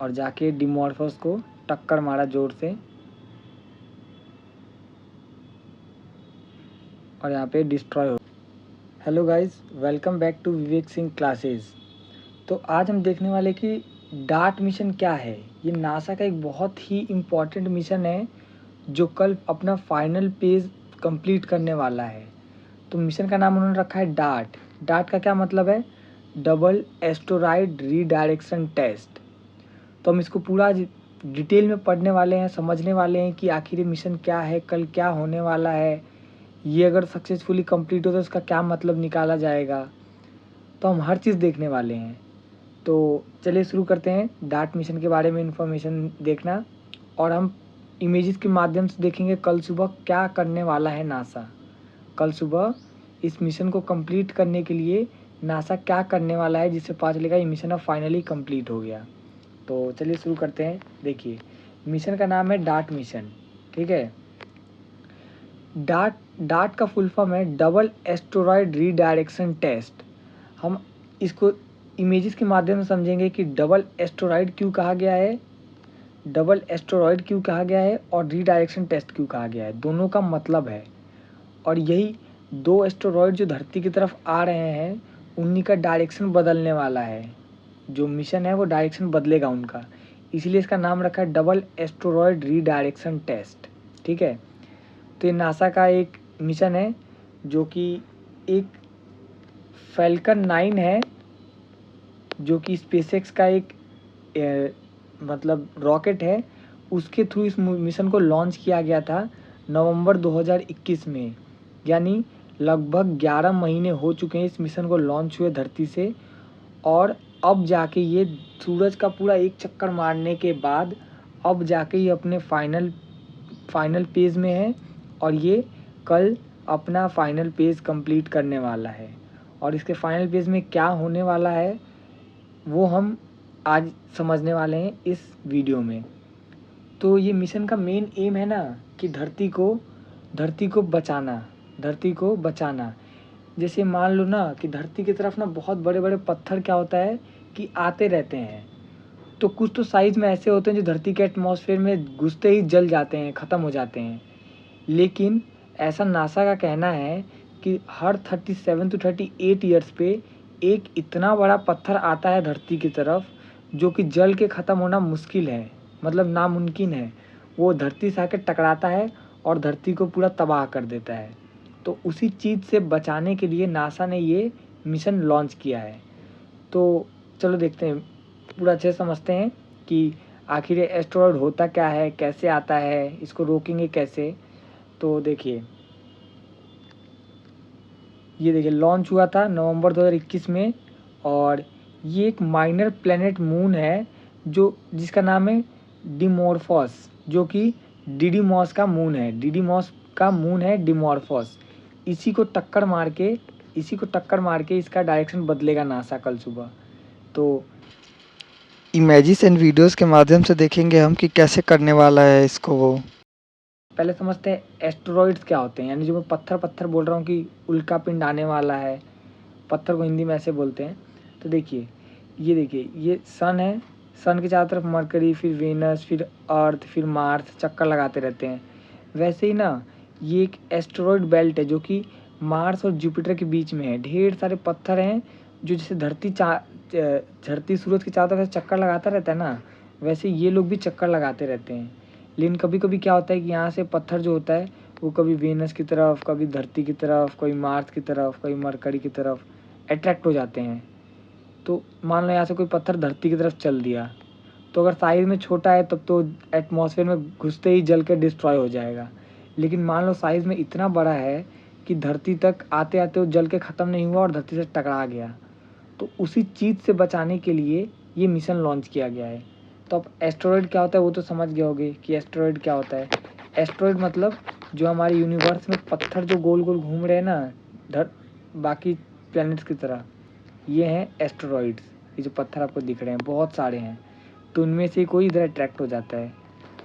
और जाके डिमॉर्फोस को टक्कर मारा ज़ोर से और यहाँ पे डिस्ट्रॉय हो। Hello guys, welcome back to Vivek Singh classes. तो आज हम देखने वाले कि डार्ट मिशन क्या है। ये नासा का एक बहुत ही इम्पॉर्टेंट मिशन है जो कल अपना फाइनल पेज कंप्लीट करने वाला है। तो मिशन का नाम उन्होंने रखा है डार्ट। डार्ट का क्या मतलब है? Double asteroid redirection test. तो हम इसको पूरा डिटेल में पढ़ने वाले हैं, समझने वाले हैं कि आखिर ये मिशन क्या है, कल क्या होने वाला है, ये अगर सक्सेसफुली कंप्लीट हो तो इसका क्या मतलब निकाला जाएगा। तो हम हर चीज़ देखने वाले हैं। तो चलिए शुरू करते हैं डार्ट मिशन के बारे में इन्फॉर्मेशन देखना, और हम इमेजेस के माध्यम से देखेंगे कल सुबह क्या करने वाला है नासा। कल सुबह इस मिशन को कंप्लीट करने के लिए नासा क्या करने वाला है, जिससे पता चलेगा ये मिशन अब फाइनली कंप्लीट हो गया। तो चलिए शुरू करते हैं। देखिए, मिशन का नाम है डार्ट मिशन, ठीक है। डार्ट का फुल फॉर्म है डबल एस्टेरॉयड रीडायरेक्शन टेस्ट। हम इसको इमेजेस के माध्यम से समझेंगे कि डबल एस्टेरॉयड क्यों कहा गया है, और रीडायरेक्शन टेस्ट क्यों कहा गया है, दोनों का मतलब है। और यही दो एस्टेरॉयड जो धरती की तरफ आ रहे हैं उन्हीं का डायरेक्शन बदलने वाला है। जो मिशन है वो डायरेक्शन बदलेगा उनका, इसलिए इसका नाम रखा है डबल एस्टेरॉयड रीडायरेक्शन टेस्ट, ठीक है। तो ये नासा का एक मिशन है जो कि एक फैल्कन 9 है, जो कि स्पेसएक्स का एक मतलब रॉकेट है। उसके थ्रू इस मिशन को लॉन्च किया गया था नवंबर 2021 में। यानी लगभग 11 महीने हो चुके हैं इस मिशन को लॉन्च हुए धरती से, और अब जाके ये सूरज का पूरा एक चक्कर मारने के बाद अब जाके ये अपने फाइनल पेज में है, और ये कल अपना फाइनल पेज कंप्लीट करने वाला है। और इसके फाइनल पेज में क्या होने वाला है वो हम आज समझने वाले हैं इस वीडियो में। तो ये मिशन का मेन एम है ना कि धरती को बचाना। जैसे मान लो ना कि धरती की तरफ ना बहुत बड़े बड़े पत्थर क्या होता है कि आते रहते हैं। तो कुछ तो साइज़ में ऐसे होते हैं जो धरती के एटमॉस्फेयर में घुसते ही जल जाते हैं, ख़त्म हो जाते हैं। लेकिन ऐसा नासा का कहना है कि हर 37 to 38 ईयर्स पे एक इतना बड़ा पत्थर आता है धरती की तरफ जो कि जल के ख़त्म होना मुश्किल है, मतलब नामुमकिन है। वो धरती से आकर टकराता है और धरती को पूरा तबाह कर देता है। तो उसी चीज़ से बचाने के लिए नासा ने ये मिशन लॉन्च किया है। तो चलो देखते हैं, पूरा अच्छे से समझते हैं कि आखिर ये एस्टेरॉयड होता क्या है, कैसे आता है, इसको रोकेंगे कैसे। तो देखिए, ये देखिए लॉन्च हुआ था नवंबर 2021 में, और ये एक माइनर प्लैनेट मून है जो जिसका नाम है डिमॉर्फोस, जो कि डिडीमॉस का मून है डिमॉर्फोस। इसी को टक्कर मार के इसका डायरेक्शन बदलेगा नासा कल सुबह। तो इमेजेस एंड वीडियोस के माध्यम से देखेंगे हम कि कैसे करने वाला है इसको वो। पहले समझते हैं एस्टेरॉइड्स क्या होते हैं। यानी जो मैं पत्थर बोल रहा हूँ कि उल्का पिंड आने वाला है, पत्थर को हिंदी में ऐसे बोलते हैं। तो देखिए ये सन है, सन के चारों तरफ मरकरी, फिर वेनस, फिर अर्थ, फिर मार्स चक्कर लगाते रहते हैं। वैसे ही ना ये एक एस्टेरॉयड बेल्ट है जो कि मार्स और जुपिटर के बीच में है। ढेर सारे पत्थर हैं जो जैसे धरती सूरज के चारों तरफ चक्कर लगाता रहता है ना, वैसे ये लोग भी चक्कर लगाते रहते हैं। लेकिन कभी कभी क्या होता है कि यहाँ से पत्थर जो होता है वो कभी वेनस की तरफ, कभी धरती की तरफ, कभी मार्स की तरफ, कभी मरकरी की तरफ अट्रैक्ट हो जाते हैं। तो मान लो यहाँ से कोई पत्थर धरती की तरफ चल दिया, तो अगर साइज़ में छोटा है तब तो एटमॉस्फेयर में घुसते ही जल के डिस्ट्रॉय हो जाएगा। लेकिन मान लो साइज़ में इतना बड़ा है कि धरती तक आते आते वो जल के ख़त्म नहीं हुआ और धरती से टकरा गया, तो उसी चीज़ से बचाने के लिए ये मिशन लॉन्च किया गया है। तो अब एस्टेरॉयड क्या होता है वो तो समझ गए होगे कि एस्टेरॉयड क्या होता है। एस्टेरॉयड मतलब जो हमारे यूनिवर्स में पत्थर जो गोल गोल घूम रहे हैं ना बाकी प्लैनेट्स की तरह, ये हैं एस्टेरॉइड्स। ये जो पत्थर आपको दिख रहे हैं बहुत सारे हैं, तो उनमें से कोई इधर अट्रैक्ट हो जाता है।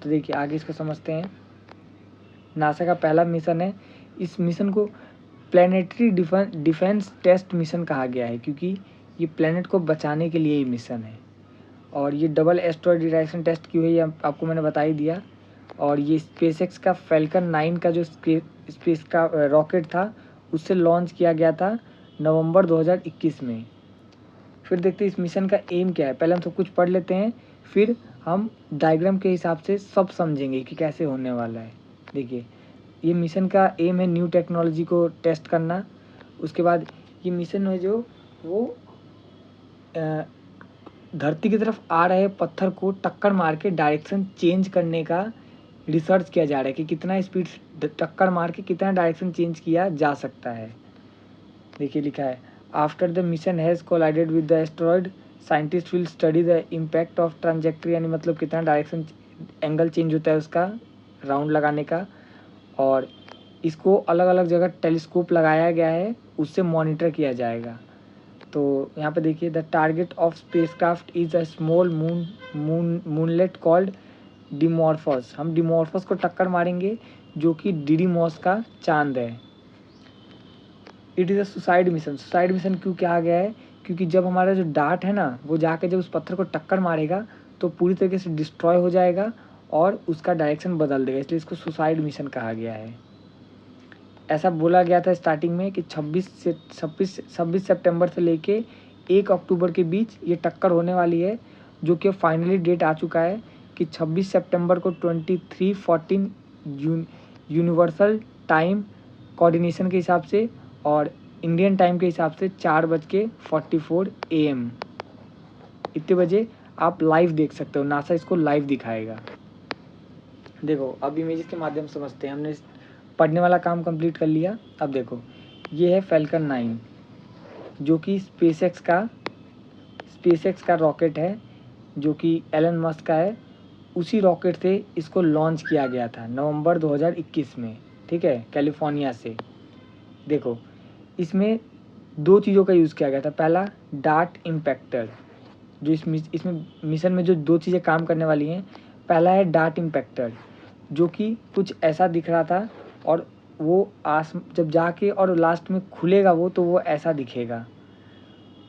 तो देखिए आगे इसको समझते हैं। नासा का पहला मिशन है, इस मिशन को प्लैनेटरी डिफेंस टेस्ट मिशन कहा गया है क्योंकि ये प्लैनेट को बचाने के लिए ये मिशन है। और ये डबल एस्ट्रॉयड डिरेक्शन टेस्ट की हुई है, आपको मैंने बता ही दिया। और ये स्पेसएक्स का फैल्कन 9 का जो स्पेस का रॉकेट था उससे लॉन्च किया गया था नवंबर 2021 में। फिर देखते हैं इस मिशन का एम क्या है। पहले हम सब कुछ पढ़ लेते हैं, फिर हम डायग्राम के हिसाब से सब समझेंगे कि कैसे होने वाला है। देखिए, ये मिशन का एम है न्यू टेक्नोलॉजी को टेस्ट करना। उसके बाद ये मिशन है जो वो धरती की तरफ आ रहे पत्थर को टक्कर मार के डायरेक्शन चेंज करने का रिसर्च किया जा रहा है कि कितना स्पीड टक्कर मार के कितना डायरेक्शन चेंज किया जा सकता है। देखिए लिखा है, after the mission has collided with the asteroid scientist will study the impact of trajectory, यानी मतलब कितना डायरेक्शन एंगल चेंज होता है उसका राउंड लगाने का। और इसको अलग अलग जगह टेलीस्कोप लगाया गया है, उससे मॉनिटर किया जाएगा। तो यहाँ पे देखिए, the target of spacecraft is a small moonlet called Dimorphos. हम डिमॉर्फस को टक्कर मारेंगे जो कि डिडीमॉस का चांद है। It is a suicide mission. Suicide mission क्यों कहा गया है? क्योंकि जब हमारा जो डार्ट है ना वो जाके जब उस पत्थर को टक्कर मारेगा तो पूरी तरीके से डिस्ट्रॉय हो जाएगा और उसका डायरेक्शन बदल देगा, इसलिए इसको सुसाइड मिशन कहा गया है। ऐसा बोला गया था स्टार्टिंग में कि 26 सितंबर से लेके 1 अक्टूबर के बीच ये टक्कर होने वाली है, जो कि फाइनली डेट आ चुका है कि 26 सितंबर को 23:14 यूनिवर्सल टाइम कोऑर्डिनेशन के हिसाब से और इंडियन टाइम के हिसाब से 4:44 AM इतने बजे आप लाइव देख सकते हो। नासा इसको लाइव दिखाएगा। देखो, अब इमेजेस के माध्यम से समझते हैं। हमने पढ़ने वाला काम कंप्लीट कर लिया। अब देखो, ये है फैल्कन 9 जो कि स्पेसएक्स का रॉकेट है, जो कि एलन मस्क का है। उसी रॉकेट से इसको लॉन्च किया गया था नवंबर 2021 में, ठीक है, कैलिफोर्निया से। देखो, इसमें 2 चीज़ों का यूज़ किया गया था। पहला, डार्ट इम्पैक्टर, जो इसमें मिशन में जो 2 चीज़ें काम करने वाली हैं। पहला है डार्ट इम्पैक्टर, जो कि कुछ ऐसा दिख रहा था और वो जब जाके और लास्ट में खुलेगा वो, तो वो ऐसा दिखेगा।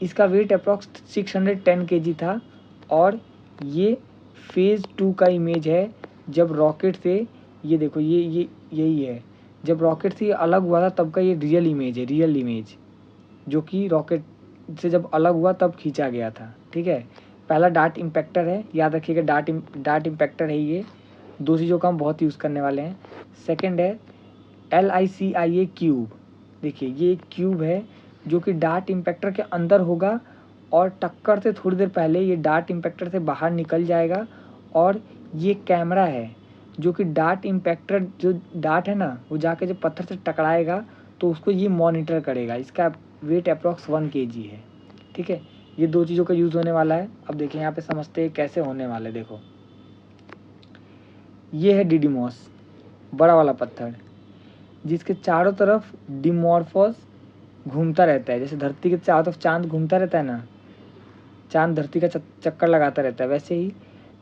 इसका वेट अप्रॉक्स 610 kg था। और ये फेज़ 2 का इमेज है, जब रॉकेट से, ये देखो, ये यही है, जब रॉकेट से ये अलग हुआ था तब का ये रियल इमेज जो कि रॉकेट से जब अलग हुआ तब खींचा गया था, ठीक है। पहला डार्ट इम्पैक्टर है, याद रखिएगा, डार्ट इम्पैक्टर है ये। 2 चीज़ों का हम बहुत यूज़ करने वाले हैं। सेकंड है LICIA क्यूब। देखिए, ये एक क्यूब है जो कि डार्ट इम्पैक्टर के अंदर होगा और टक्कर से थोड़ी देर पहले ये डार्ट इम्पैक्टर से बाहर निकल जाएगा। और ये कैमरा है जो कि डार्ट इम्पैक्टर, जो डार्ट है ना, वो जाके जब पत्थर से टकराएगा तो उसको ये मॉनिटर करेगा। इसका वेट अप्रॉक्स 1 kg है, ठीक है। ये 2 चीज़ों का यूज़ होने वाला है। अब देखिए, यहाँ पे समझते हैं कैसे होने वाले। देखो, ये है डिडीमॉस, बड़ा वाला पत्थर, जिसके चारों तरफ डिमॉर्फोस घूमता रहता है। जैसे धरती के चारों तरफ चांद घूमता रहता है ना, चांद धरती का चक्कर लगाता रहता है, वैसे ही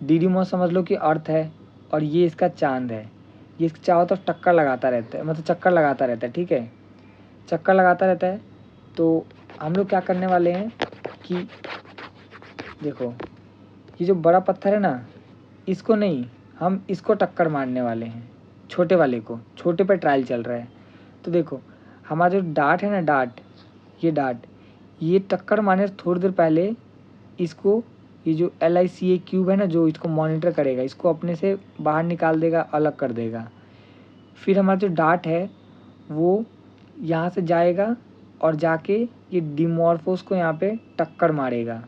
डिडीमॉस समझ लो कि अर्थ है और ये इसका चांद है। ये इसके चारों तरफ टक्कर लगाता रहता है, मतलब चक्कर लगाता रहता है, ठीक है, चक्कर लगाता रहता है। तो हम लोग क्या करने वाले हैं कि देखो, ये जो बड़ा पत्थर है ना, इसको नहीं, हम इसको टक्कर मारने वाले हैं, छोटे वाले को। छोटे पे ट्रायल चल रहा है। तो देखो, हमारा जो डार्ट है ना, ये टक्कर मारने से थोड़ी देर पहले इसको, ये जो LICA क्यूब है ना, जो इसको मॉनिटर करेगा, इसको अपने से बाहर निकाल देगा, अलग कर देगा। फिर हमारा जो डार्ट है वो यहाँ से जाएगा और जाके ये डिमॉर्फोस को यहाँ पे टक्कर मारेगा।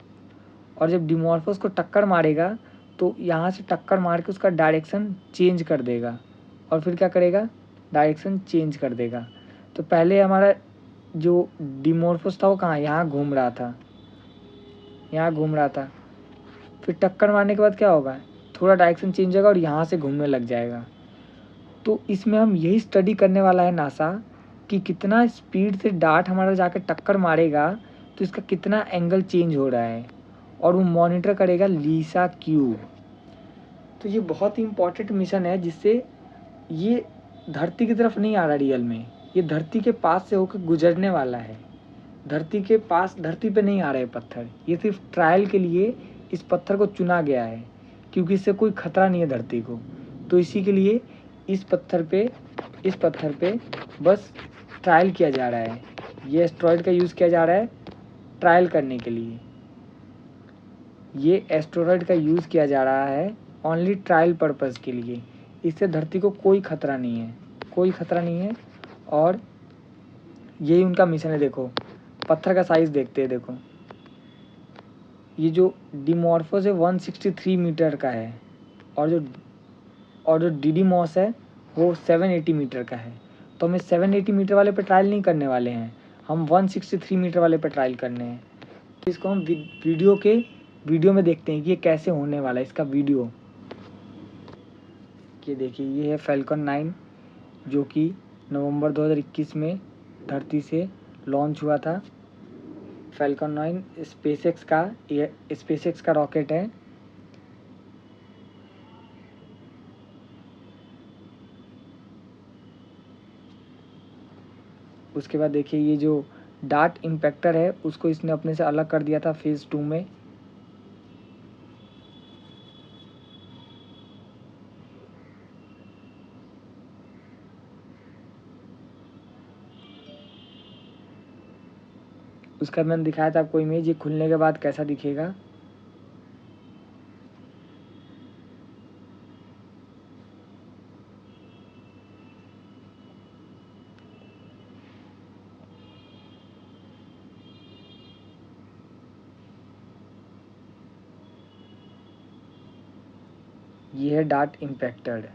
और जब डिमॉर्फोस को टक्कर मारेगा तो यहाँ से टक्कर मार के उसका डायरेक्शन चेंज कर देगा। और फिर क्या करेगा? डायरेक्शन चेंज कर देगा। तो पहले हमारा जो डिमॉर्फोस था वो कहाँ, यहाँ घूम रहा था, फिर टक्कर मारने के बाद क्या होगा, थोड़ा डायरेक्शन चेंज होगा और यहाँ से घूमने लग जाएगा। तो इसमें हम यही स्टडी करने वाला है नासा, कि कितना स्पीड से डार्ट हमारा जाकर टक्कर मारेगा तो इसका कितना एंगल चेंज हो रहा है, और वो मॉनिटर करेगा लीसा क्यूब। तो ये बहुत ही इम्पॉर्टेंट मिशन है, जिससे ये धरती की तरफ नहीं आ रहा रियल में, ये धरती के पास से होकर गुजरने वाला है। धरती पे नहीं आ रहे पत्थर, ये सिर्फ ट्रायल के लिए इस पत्थर को चुना गया है क्योंकि इससे कोई खतरा नहीं है धरती को। तो इसी के लिए इस पत्थर पे बस ट्रायल किया जा रहा है। ये एस्टेरॉयड का यूज़ किया जा रहा है ट्रायल करने के लिए। ये एस्टेरॉयड का यूज़ किया जा रहा है ओनली ट्रायल पर्पज़ के लिए। इससे धरती को कोई खतरा नहीं है, कोई खतरा नहीं है। और यही उनका मिशन है। देखो पत्थर का साइज़ देखते हैं। देखो ये जो डिमॉर्फोस है 163 मीटर का है और जो डिडीमॉस है वो 780 मीटर का है। तो हमें 780 मीटर वाले पे ट्रायल नहीं करने वाले हैं, हम 163 मीटर वाले पे ट्रायल करने हैं। इसको हम वीडियो में देखते हैं कि ये कैसे होने वाला है इसका वीडियो। ये देखिए ये है फैल्कन 9 जो कि नवंबर 2021 में धरती से लॉन्च हुआ था। फैल्कन 9 स्पेसएक्स का रॉकेट है। उसके बाद देखिए ये जो डार्ट इम्पैक्टर है उसको इसने अपने से अलग कर दिया था फेज़ 2 में। उसका मैंने दिखाया था आपको इमेज, ये खुलने के बाद कैसा दिखेगा। ये है डार्ट इम्पैक्टेड।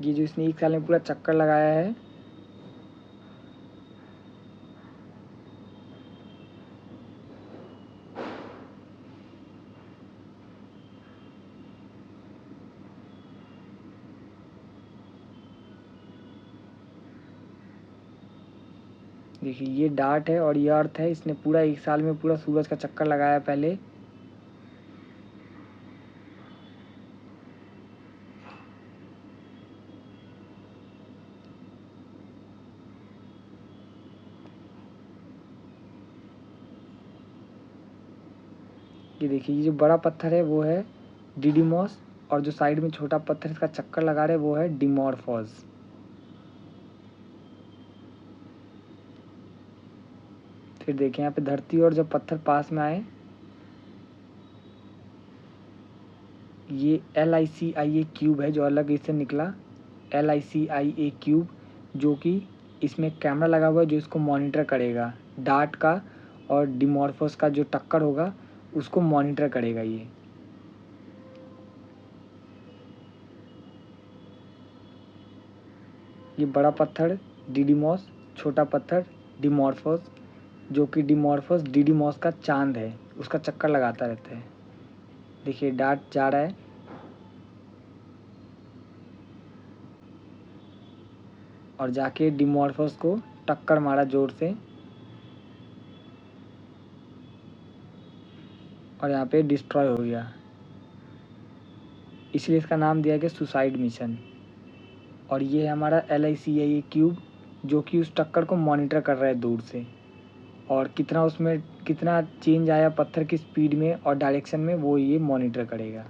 ये जो इसने 1 साल में पूरा चक्कर लगाया है, देखिए ये डार्ट है और ये अर्थ है। इसने पूरा 1 साल में पूरा सूरज का चक्कर लगाया पहले। ये देखिए ये जो बड़ा पत्थर है वो है डिडीमॉस और जो साइड में छोटा पत्थर इसका चक्कर लगा रहे वो है डिमॉर्फोस। फिर देखिए यहाँ पे धरती और जब पत्थर पास में आए, ये LICIA क्यूब है जो अलग इससे निकला। LICIA क्यूब जो कि इसमें कैमरा लगा हुआ है जो इसको मॉनिटर करेगा। डार्ट का और डिमॉर्फोस का जो टक्कर होगा उसको मॉनिटर करेगा। ये बड़ा पत्थर डिडीमॉस, छोटा पत्थर डिमॉर्फोस जो कि डिमॉर्फोस डिडीमॉस का चांद है, उसका चक्कर लगाता रहता है। देखिए डार्ट जा रहा है और जाके डिमॉर्फोस को टक्कर मारा जोर से और यहाँ पे डिस्ट्रॉय हो गया। इसलिए इसका नाम दिया गया सुसाइड मिशन। और ये है हमारा LICIA क्यूब जो कि उस टक्कर को मॉनिटर कर रहा है दूर से, और कितना उसमें कितना चेंज आया पत्थर की स्पीड में और डायरेक्शन में वो ये मॉनिटर करेगा।